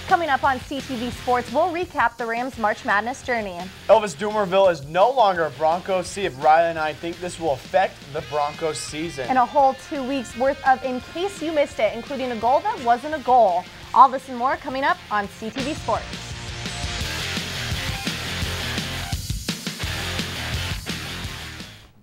Coming up on CTV Sports, we'll recap the Rams' March Madness journey. Elvis Dumerville is no longer a Bronco. See if Riley and I think this will affect the Broncos season. And a whole 2 weeks worth of In Case You Missed It, including a goal that wasn't a goal. All this and more coming up on CTV Sports.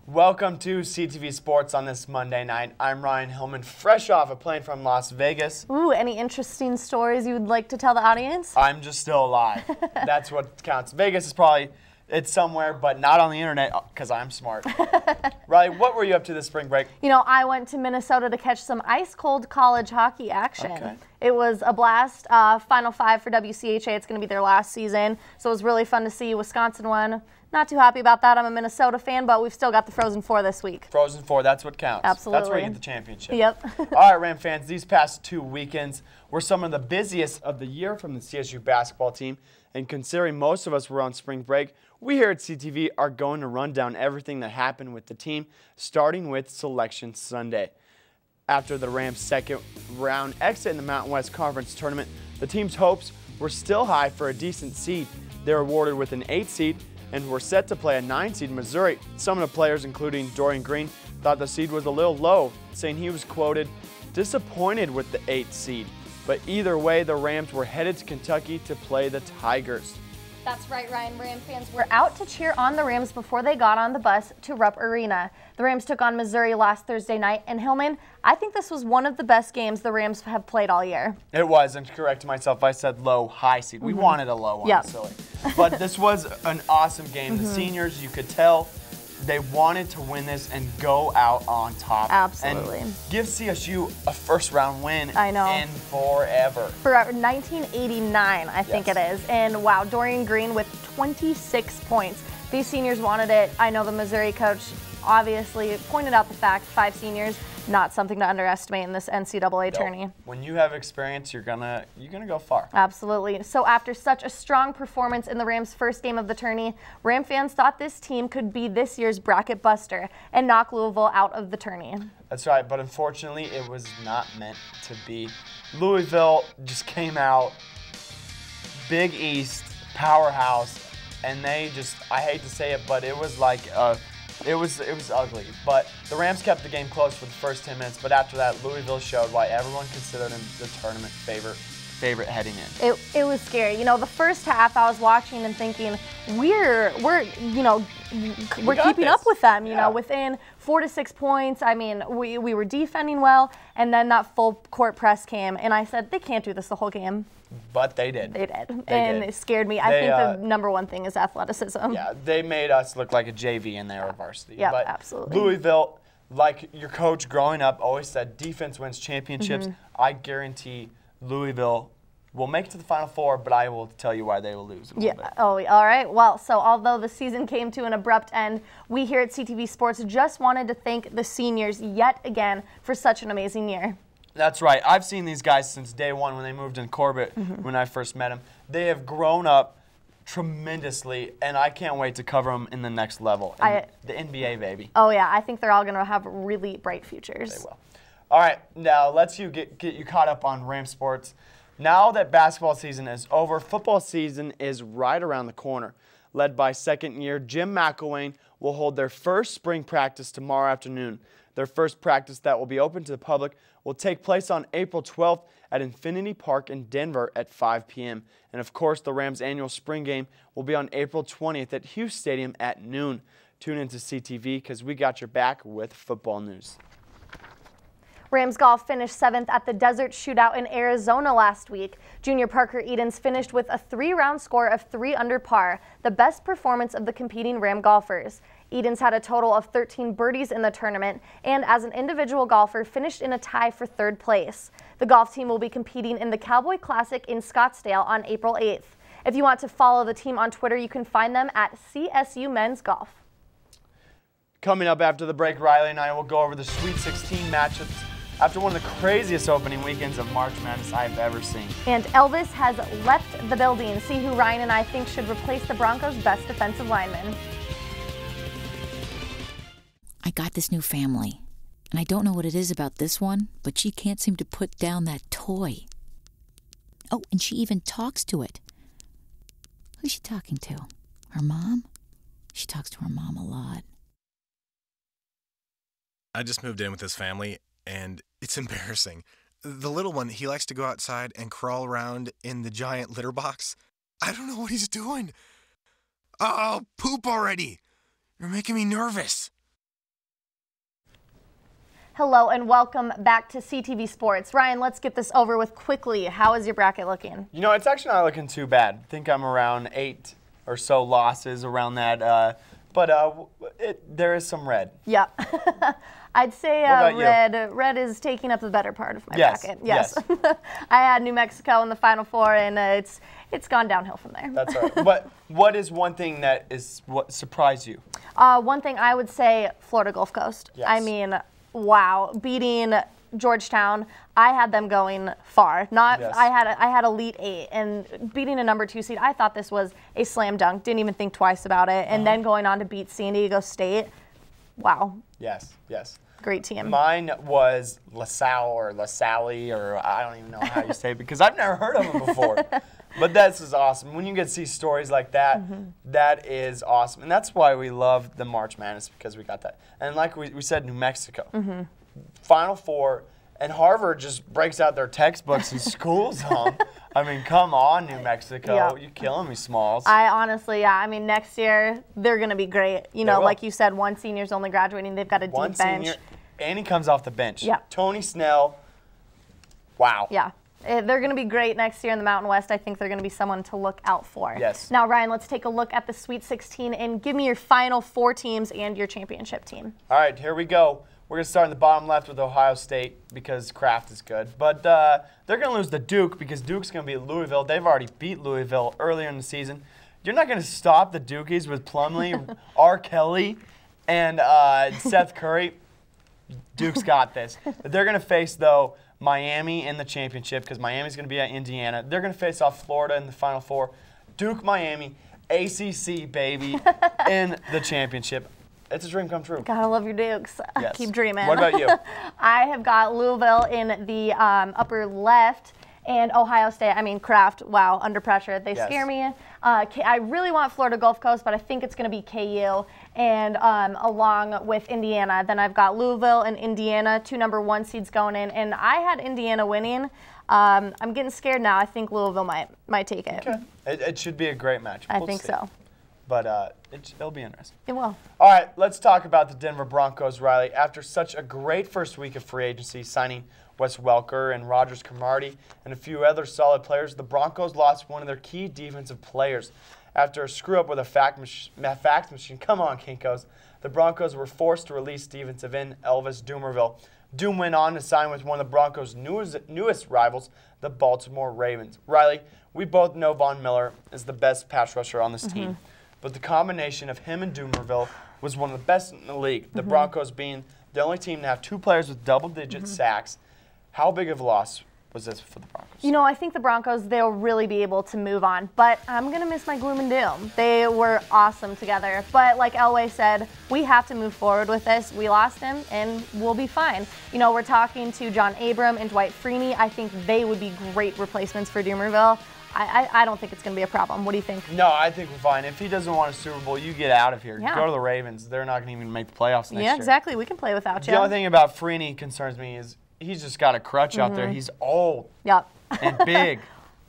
Welcome to CTV Sports on this Monday night. I'm Ryan Hillman, fresh off a plane from Las Vegas. Ooh, any interesting stories you would like to tell the audience? I'm just still alive. That's what counts. Vegas is probably, it's somewhere, but not on the internet because I'm smart. Riley, what were you up to this spring break? You know, I went to Minnesota to catch some ice-cold college hockey action. Okay. It was a blast. Final Five for WCHA. It's going to be their last season, so it was really fun to see. Wisconsin won. Not too happy about that. I'm a Minnesota fan, but we've still got the Frozen Four this week. Frozen Four, that's what counts. Absolutely. That's where you get the championship. Yep. All right, Ram fans, these past 2 weekends were some of the busiest of the year from the CSU basketball team. And considering most of us were on spring break, we here at CTV are going to run down everything that happened with the team, starting with Selection Sunday. After the Rams' second round exit in the Mountain West Conference tournament, the team's hopes were still high for a decent seed. They were awarded with an 8 seed and were set to play a 9 seed Missouri. Some of the players, including Dorian Green, thought the seed was a little low, saying he was quoted, disappointed with the 8 seed. But either way, the Rams were headed to Kentucky to play the Tigers. That's right, Ryan. Ram fans were out to cheer on the Rams before they got on the bus to Rupp Arena. The Rams took on Missouri last Thursday night, and Hillman, I think this was one of the best games the Rams have played all year. It was, and to correct myself, I said low, high seed. We wanted a low one, silly. But this was an awesome game. The seniors, you could tell, they wanted to win this and go out on top. Absolutely. And give CSU a first-round win I know. in forever. For 1989, I think it is. And wow, Dorian Green with 26 points. These seniors wanted it. I know the Missouri coach obviously pointed out the fact 5 seniors, not something to underestimate in this NCAA tourney. When you have experience, you're gonna go far. Absolutely. So after such a strong performance in the Rams' first game of the tourney, Ram fans thought this team could be this year's bracket buster and knock Louisville out of the tourney. That's right, but unfortunately, it was not meant to be. Louisville just came out, Big East, powerhouse, and they just, I hate to say it, but it was like it was ugly. But the Rams kept the game close for the first 10 minutes, but after that, Louisville showed why everyone considered them the tournament favorite heading in. It was scary. You know, the first half I was watching and thinking, we're keeping up with them, you know, within 4 to 6 points. I mean, we were defending well, and then that full court press came, and I said, they can't do this the whole game. But they did. They did. And it scared me. I think the number one thing is athleticism. Yeah, they made us look like a JV and they were varsity. Yeah, but absolutely. Louisville, like your coach growing up always said, defense wins championships. I guarantee Louisville will make it to the Final Four, but I will tell you why they will lose in a little bit. Oh, all right. Well, so although the season came to an abrupt end, we here at CTV Sports just wanted to thank the seniors yet again for such an amazing year. That's right. I've seen these guys since day one when they moved in Corbett when I first met them. They have grown up tremendously, and I can't wait to cover them in the next level. The NBA, baby. Oh, yeah. I think they're all going to have really bright futures. They will. All right. Now, let's get you caught up on Ram sports. Now that basketball season is over, football season is right around the corner. Led by second-year Jim McElwain will hold their first spring practice tomorrow afternoon. Their first practice that will be open to the public will take place on April 12th at Infinity Park in Denver at 5 p.m. And of course, the Rams' annual spring game will be on April 20th at Hughes Stadium at noon. Tune into CTV because we got your back with football news. Rams golf finished 7th at the Desert Shootout in Arizona last week. Junior Parker Edens finished with a 3-round score of 3 under par, the best performance of the competing Ram golfers. Edens had a total of 13 birdies in the tournament and as an individual golfer finished in a tie for 3rd place. The golf team will be competing in the Cowboy Classic in Scottsdale on April 8th. If you want to follow the team on Twitter, you can find them at CSU Men's Golf. Coming up after the break, Riley and I will go over the Sweet 16 matchups after one of the craziest opening weekends of March Madness I've ever seen. And Elvis has left the building. See who Ryan and I think should replace the Broncos' best defensive lineman. I got this new family, and I don't know what it is about this one, but she can't seem to put down that toy. Oh, and she even talks to it. Who's she talking to? Her mom? She talks to her mom a lot. I just moved in with this family, and it's embarrassing. The little one, he likes to go outside and crawl around in the giant litter box. I don't know what he's doing. Oh, poop already. You're making me nervous. Hello and welcome back to CTV Sports. Ryan, let's get this over with quickly. How is your bracket looking? You know, it's actually not looking too bad. I think I'm around 8 or so losses around that, but there is some red. Yeah. I'd say red is taking up the better part of my bracket. Yes. I had New Mexico in the Final Four, and it's gone downhill from there. That's all right. But what is one thing that what surprised you? One thing I would say, Florida Gulf Coast. Yes. I mean, wow, beating Georgetown. I had them going far. I had Elite 8, and beating a number 2 seed. I thought this was a slam dunk. Didn't even think twice about it. And then going on to beat San Diego State. Wow. Yes. Great team. Mine was LaSalle or LaSalle, or I don't even know how you say it because I've never heard of them before. But this is awesome. When you get to see stories like that, that is awesome. And that's why we love the March Madness, because we got that. And like we said, New Mexico. Final Four, and Harvard just breaks out their textbooks and schools them. I mean, come on, New Mexico. Yep. You're killing me, Smalls. I honestly, I mean, next year, they're going to be great. You know, like you said, one senior's only graduating. They've got a deep bench. Senior, and he comes off the bench. Yeah. Tony Snell, wow. Yeah. They're going to be great next year in the Mountain West. I think they're going to be someone to look out for. Yes. Now, Ryan, let's take a look at the Sweet 16 and give me your final 4 teams and your championship team. All right, here we go. We're going to start in the bottom left with Ohio State because Kraft is good. But they're going to lose to Duke because Duke's going to beat Louisville. They've already beat Louisville earlier in the season. You're not going to stop the Dukies with Plumlee, R. Kelly, and Seth Curry. Duke's got this. They're going to face, though, Miami in the championship because Miami's going to be at Indiana. They're going to face off Florida in the Final Four. Duke, Miami, ACC, baby, in the championship. It's a dream come true. Gotta love your Dukes. Yes. Keep dreaming. What about you? I have got Louisville in the upper left, and Ohio State. I mean, Kraft, wow, under pressure. They scare me. I really want Florida Gulf Coast, but I think it's going to be KU, and along with Indiana. Then I've got Louisville and Indiana, 2 number 1 seeds going in, and I had Indiana winning. I'm getting scared now. I think Louisville might take it. Okay. It should be a great match. I think so. But it'll be interesting. It will. All right, let's talk about the Denver Broncos, Riley. After such a great first week of free agency, signing Wes Welker and Rogers Cromartie and a few other solid players, the Broncos lost one of their key defensive players. After a screw-up with a fax machine, come on, Kinkos, the Broncos were forced to release defensive end Elvis Dumervil. Doom went on to sign with one of the Broncos' newest rivals, the Baltimore Ravens. Riley, we both know Von Miller is the best pass rusher on this team. But the combination of him and Dumervil was one of the best in the league, the Broncos being the only team to have 2 players with double-digit sacks. How big of a loss was this for the Broncos? You know, I think the Broncos, they'll really be able to move on. But I'm going to miss my gloom and doom. They were awesome together. But like Elway said, we have to move forward with this. We lost him, and we'll be fine. You know, we're talking to John Abram and Dwight Freeney. I think they would be great replacements for Dumervil. I don't think it's going to be a problem. What do you think? No, I think we're fine. If he doesn't want a Super Bowl, you get out of here. Yeah. Go to the Ravens. They're not going to even make the playoffs next year. Yeah, exactly. We can play without you. The only thing about Freeney concerns me is he's just got a crutch out there. He's old and big.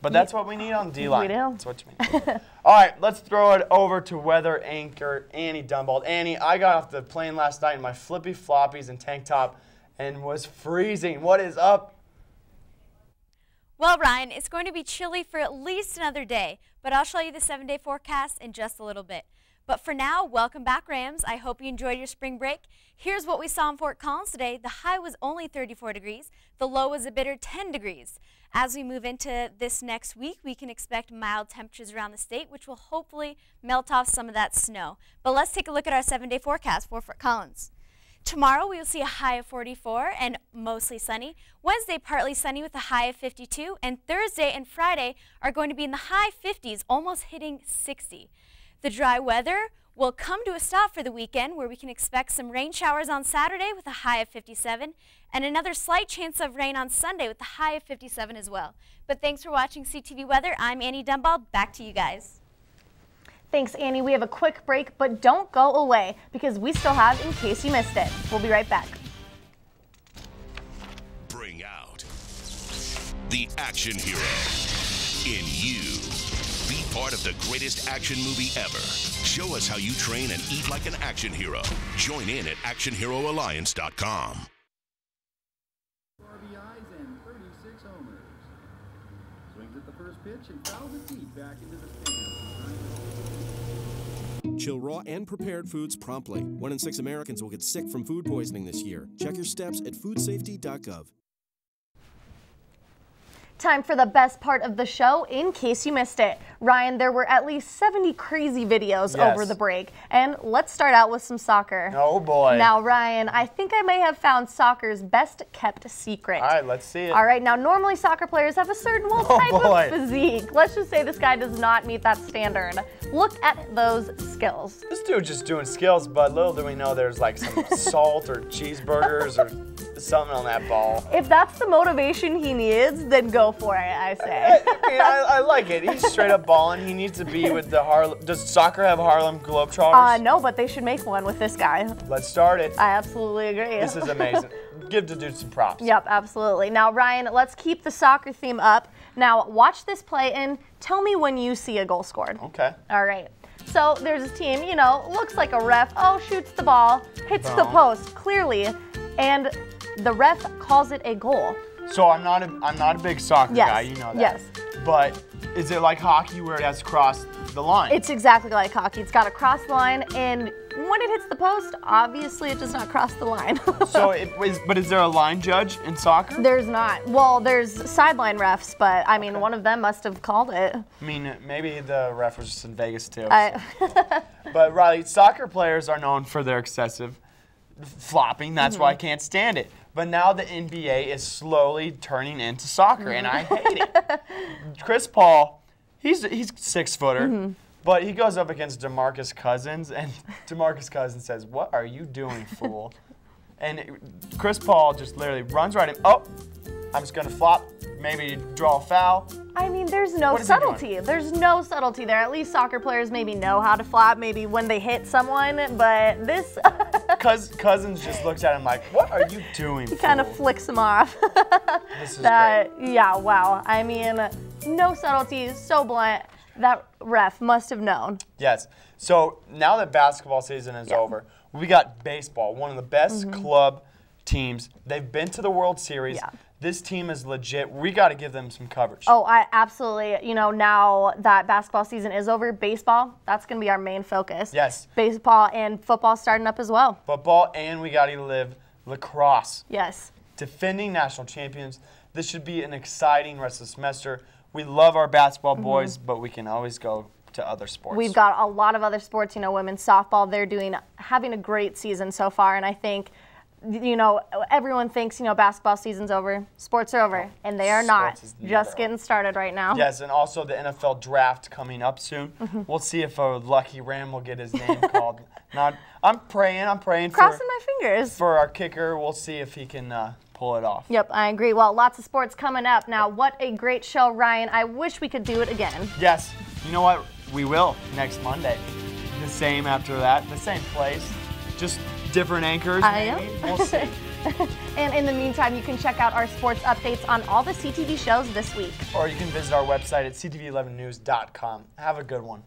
But that's what we need on the D-line. We do. That's what you mean. All right, let's throw it over to weather anchor Annie Dunbald. Annie, I got off the plane last night in my flippy floppies and tank top and was freezing. What is up? Well, Ryan, it's going to be chilly for at least another day, but I'll show you the 7-day forecast in just a little bit. But for now, welcome back, Rams. I hope you enjoyed your spring break. Here's what we saw in Fort Collins today. The high was only 34 degrees. The low was a bitter 10 degrees. As we move into this next week, we can expect mild temperatures around the state, which will hopefully melt off some of that snow. But let's take a look at our 7-day forecast for Fort Collins. Tomorrow, we will see a high of 44 and mostly sunny. Wednesday, partly sunny with a high of 52. And Thursday and Friday are going to be in the high 50s, almost hitting 60. The dry weather will come to a stop for the weekend, where we can expect some rain showers on Saturday with a high of 57 and another slight chance of rain on Sunday with a high of 57 as well. But thanks for watching CTV Weather. I'm Annie Dunball. Back to you guys. Thanks, Annie. We have a quick break, but don't go away because we still have In Case You Missed It. We'll be right back. Bring out the action hero in you. Be part of the greatest action movie ever. Show us how you train and eat like an action hero. Join in at actionheroalliance.com. RBIs and 36 homers. Swings at the first pitch and fouls it deep back into the stands. Chill raw and prepared foods promptly. 1 in 6 Americans will get sick from food poisoning this year. Check your steps at foodsafety.gov. Time for the best part of the show, In Case You Missed It. Ryan, there were at least 70 crazy videos over the break. And let's start out with some soccer. Oh, boy. Now, Ryan, I think I may have found soccer's best kept secret. All right, let's see it. All right, now normally soccer players have a certain type of physique. Let's just say this guy does not meet that standard. Look at those skills. This dude just doing skills, but little do we know there's like some salt or cheeseburgers or something on that ball. If that's the motivation he needs, then go for it, I say. I mean, I like it. He's straight up balling. He needs to be with the Harlem. Does soccer have Harlem Globetrotters? No, but they should make one with this guy. Let's start it. I absolutely agree. This is amazing. Give the dude some props. Yep, absolutely. Now, Ryan, let's keep the soccer theme up. Now, watch this play and tell me when you see a goal scored. Okay. All right. So there's a team, you know, looks like a ref. Oh, shoots the ball, hits the post, clearly, and the ref calls it a goal. So I'm not a big soccer guy, you know that. Yes. But is it like hockey where it has to cross the line? It's exactly like hockey. It's got to cross the line, and when it hits the post, obviously it does not cross the line. But is there a line judge in soccer? There's not. Well, there's sideline refs, but I mean, one of them must have called it. I mean, maybe the ref was just in Vegas too. But Riley, soccer players are known for their excessive flopping. That's why I can't stand it. But now the NBA is slowly turning into soccer, and I hate it. Chris Paul, he's 6-footer, but he goes up against DeMarcus Cousins, and DeMarcus Cousins says, "What are you doing, fool?" And Chris Paul just literally runs right in. Oh, I'm just gonna flop, maybe draw a foul. I mean, there's no subtlety. There's no subtlety there. At least soccer players maybe know how to flop, maybe when they hit someone, but this... Cousins just looks at him like, what are you doing, He kind of flicks him off. This is great. Yeah, wow. I mean, no subtlety, so blunt. That ref must have known. Yes. So now that basketball season is over, we got baseball, one of the best club teams. They've been to the World Series. Yeah. This team is legit. We got to give them some coverage. Oh, I absolutely. You know, now that basketball season is over, baseball, that's going to be our main focus. Yes. Baseball and football starting up as well. Football, and we got to live lacrosse. Yes. Defending national champions. This should be an exciting rest of the semester. We love our basketball boys, but we can always go to other sports. We've got a lot of other sports. You know, women's softball, they're having a great season so far, and I think, you know, everyone thinks, you know, basketball season's over, sports are over, and they are not. Just getting started right now. Yes, and also the NFL draft coming up soon. We'll see if a lucky Ram will get his name called. I'm praying Crossing my fingers. for our kicker. We'll see if he can pull it off. Yep, I agree. Well, lots of sports coming up. Now, what a great show, Ryan. I wish we could do it again. Yes. You know what? We will next Monday. The same after that, the same place, just different anchors, maybe. We'll see. And in the meantime, you can check out our sports updates on all the CTV shows this week. Or you can visit our website at ctv11news.com. Have a good one.